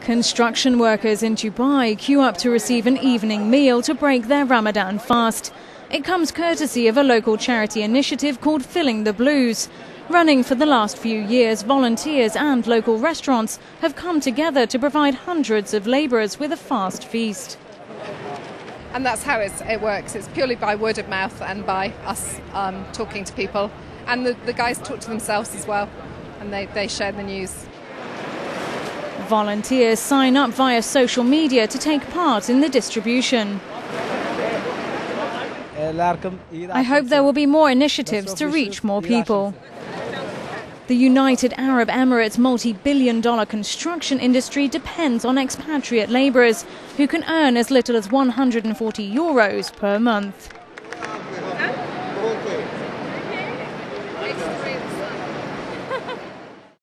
Construction workers in Dubai queue up to receive an evening meal to break their Ramadan fast. It comes courtesy of a local charity initiative called Filling the Blues. Running for the last few years, volunteers and local restaurants have come together to provide hundreds of labourers with a fast feast. And that's how it works. It's purely by word of mouth and by us talking to people. And the guys talk to themselves as well, and they share the news. Volunteers sign up via social media to take part in the distribution. I hope there will be more initiatives to reach more people. The United Arab Emirates' multi-billion-dollar construction industry depends on expatriate labourers who can earn as little as €140 per month.